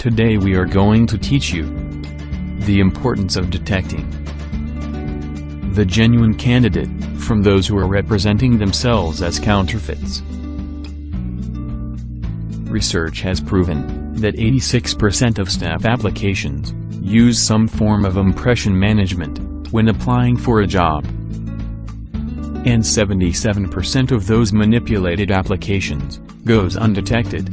Today we are going to teach you the importance of detecting the genuine candidate from those who are representing themselves as counterfeits. Research has proven that 86% of staff applications use some form of impression management when applying for a job, and 77% of those manipulated applications goes undetected.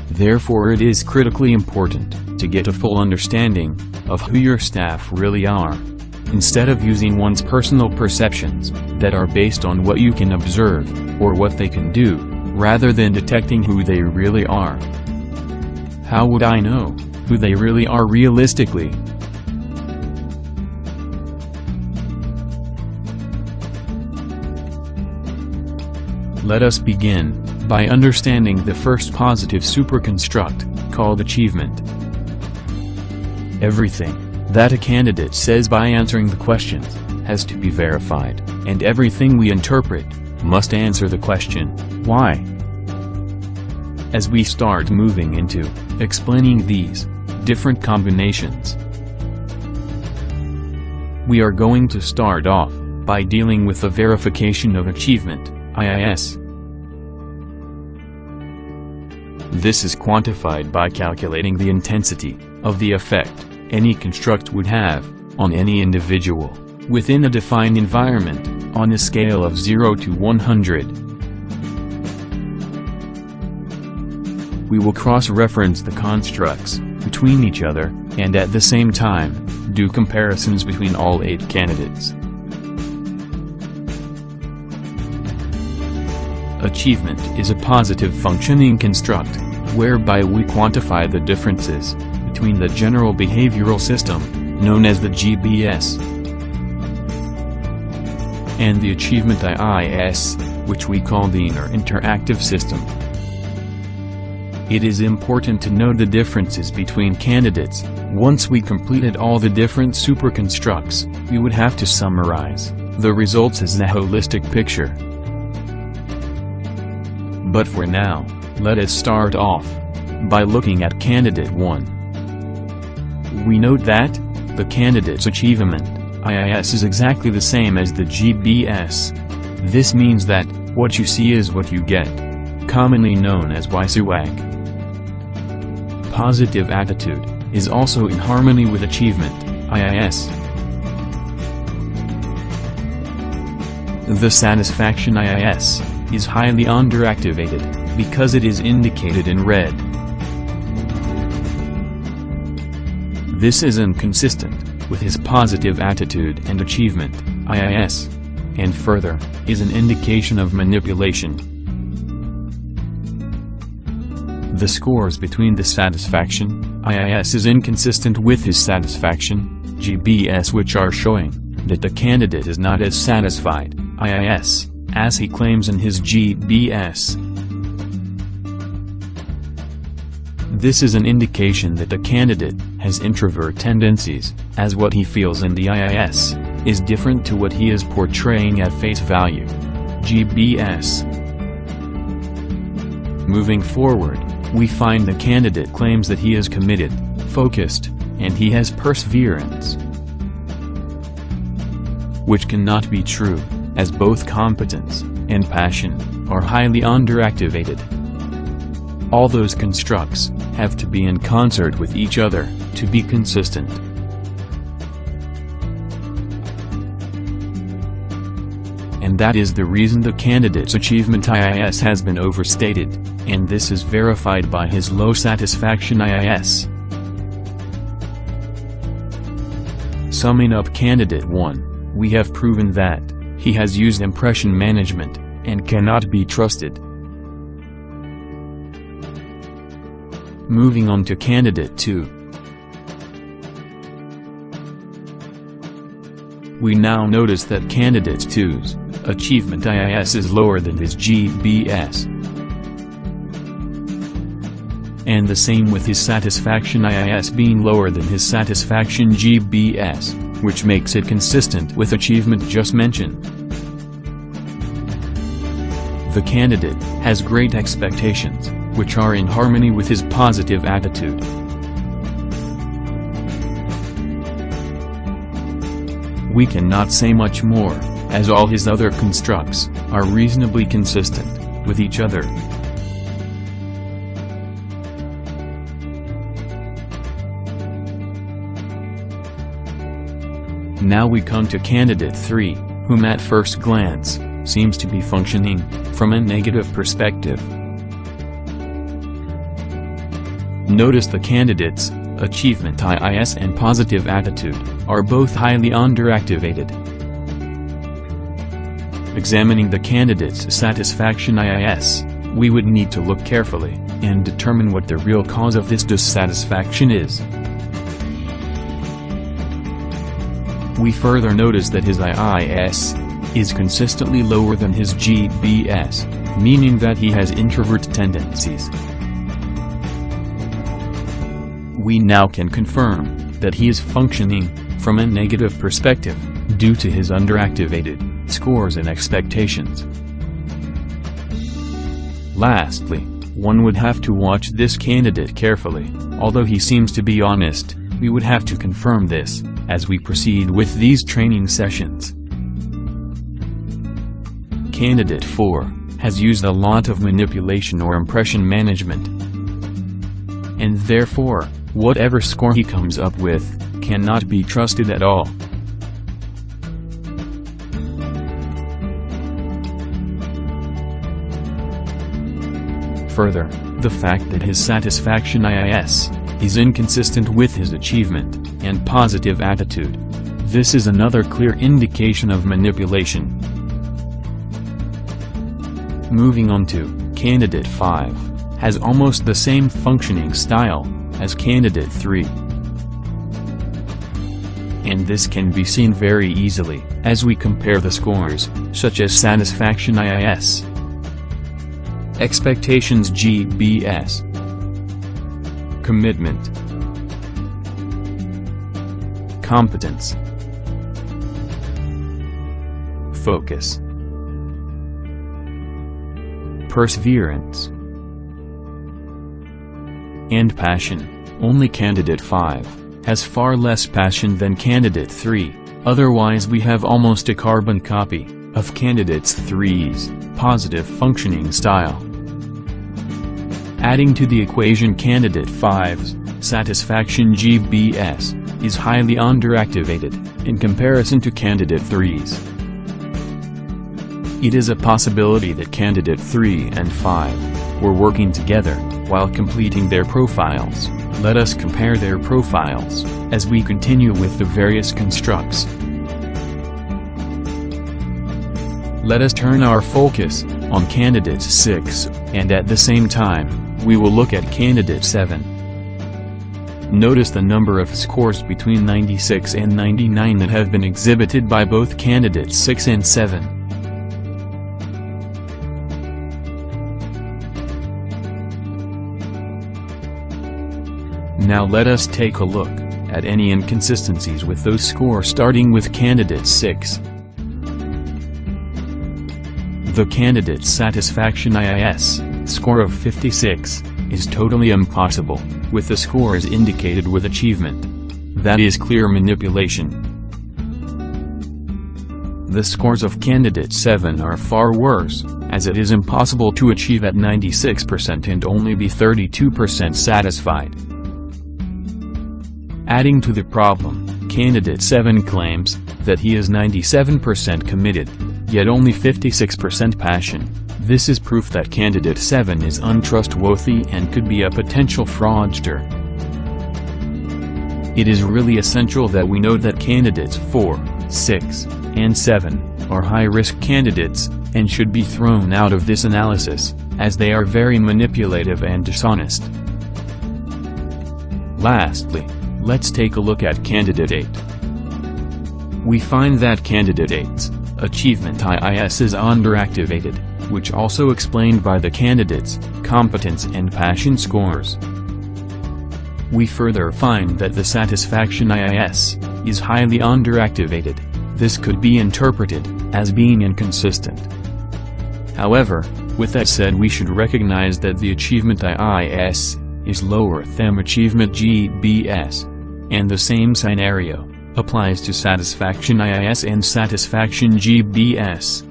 Therefore, it is critically important to get a full understanding of who your staff really are, instead of using one's personal perceptions that are based on what you can observe or what they can do, rather than detecting who they really are. How would I know who they really are realistically? Let us begin by understanding the first positive superconstruct, called achievement. Everything that a candidate says by answering the questions has to be verified, and everything we interpret must answer the question, why? As we start moving into explaining these different combinations, we are going to start off by dealing with the verification of achievement, IIS. This is quantified by calculating the intensity of the effect any construct would have on any individual within a defined environment on a scale of 0 to 100. We will cross-reference the constructs between each other, and at the same time, do comparisons between all 8 candidates. Achievement is a positive functioning construct, whereby we quantify the differences between the general behavioral system, known as the GBS, and the achievement IIS, which we call the inner interactive system. It is important to know the differences between candidates. Once we completed all the different superconstructs, we would have to summarize the results as a holistic picture. But for now, let us start off by looking at candidate 1. We note that the candidate's achievement, IIS, is exactly the same as the GBS. This means that what you see is what you get, commonly known as YSUAG. Positive attitude is also in harmony with achievement, IIS. The satisfaction IIS is highly underactivated because it is indicated in red. This is inconsistent with his positive attitude and achievement, IIS, and further, is an indication of manipulation. The scores between the satisfaction, IIS, is inconsistent with his satisfaction, GBS, which are showing that the candidate is not as satisfied, IIS, as he claims in his GBS. This is an indication that the candidate has introvert tendencies, as what he feels in the IIS is different to what he is portraying at face value, GBS. Moving forward, we find the candidate claims that he is committed, focused, and he has perseverance, which cannot be true, as both competence and passion are highly underactivated. All those constructs have to be in concert with each other to be consistent. And that is the reason the candidate's achievement IIS has been overstated, and this is verified by his low satisfaction IIS. Summing up candidate 1, we have proven that he has used impression management and cannot be trusted. Moving on to candidate 2. We now notice that candidate 2's achievement IIS is lower than his GBS. And the same with his satisfaction IIS being lower than his satisfaction GBS, which makes it consistent with achievement just mentioned. The candidate has great expectations, which are in harmony with his positive attitude. We cannot say much more, as all his other constructs are reasonably consistent with each other. Now we come to candidate 3, whom at first glance seems to be functioning from a negative perspective. Notice the candidates' achievement IIS and positive attitude are both highly underactivated. Examining the candidate's satisfaction IIS, we would need to look carefully and determine what the real cause of this dissatisfaction is. We further notice that his IIS is consistently lower than his GBS, meaning that he has introvert tendencies. We now can confirm that he is functioning from a negative perspective due to his underactivated scores and expectations. Lastly, one would have to watch this candidate carefully. Although he seems to be honest, we would have to confirm this as we proceed with these training sessions. Candidate 4 has used a lot of manipulation or impression management, and therefore, whatever score he comes up with cannot be trusted at all. Further, the fact that his satisfaction IIS is inconsistent with his achievement and positive attitude. This is another clear indication of manipulation. Moving on to candidate 5, has almost the same functioning style as candidate 3. And this can be seen very easily as we compare the scores, such as satisfaction IIS, expectations GBS, commitment, competence, focus, perseverance, and passion. Only candidate 5 has far less passion than candidate 3, otherwise we have almost a carbon copy of candidate 3's positive functioning style. Adding to the equation, candidate 5's satisfaction GBS is highly underactivated in comparison to candidate 3's. It is a possibility that candidate 3 and 5 were working together while completing their profiles. Let us compare their profiles as we continue with the various constructs. Let us turn our focus on candidate 6, and at the same time, we will look at candidate 7. Notice the number of scores between 96 and 99 that have been exhibited by both candidates 6 and 7. Now let us take a look at any inconsistencies with those scores, starting with candidate 6. The candidate's satisfaction IIS score of 56 is totally impossible, with the scores indicated with achievement. That is clear manipulation. The scores of candidate 7 are far worse, as it is impossible to achieve at 96% and only be 32% satisfied. Adding to the problem, candidate 7 claims that he is 97% committed, yet only 56% passion. This is proof that candidate 7 is untrustworthy and could be a potential fraudster. It is really essential that we note that candidates 4, 6, and 7 are high-risk candidates and should be thrown out of this analysis, as they are very manipulative and dishonest. Lastly, let's take a look at candidate 8. We find that candidate 8's achievement IIS is underactivated, which also explained by the candidate's competence and passion scores. We further find that the satisfaction IIS is highly underactivated. This could be interpreted as being inconsistent. However, With that said, we should recognize that the achievement IIS is lower than achievement GBS. And the same scenario applies to satisfaction IIS and satisfaction GBS.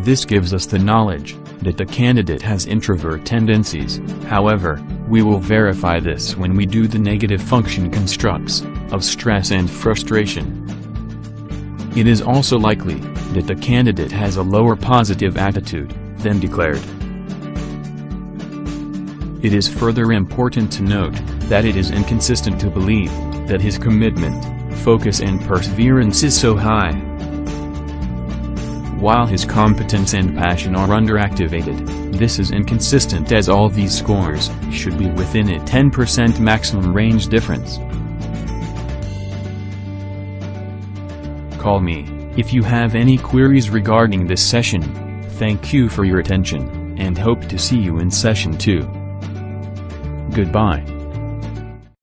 This gives us the knowledge that the candidate has introvert tendencies. However, we will verify this when we do the negative function constructs of stress and frustration. It is also likely that the candidate has a lower positive attitude than declared. It is further important to note that it is inconsistent to believe that his commitment, focus and perseverance is so high, while his competence and passion are underactivated. This is inconsistent, as all these scores should be within a 10% maximum range difference. Call me if you have any queries regarding this session. Thank you for your attention, and hope to see you in session 2. Goodbye.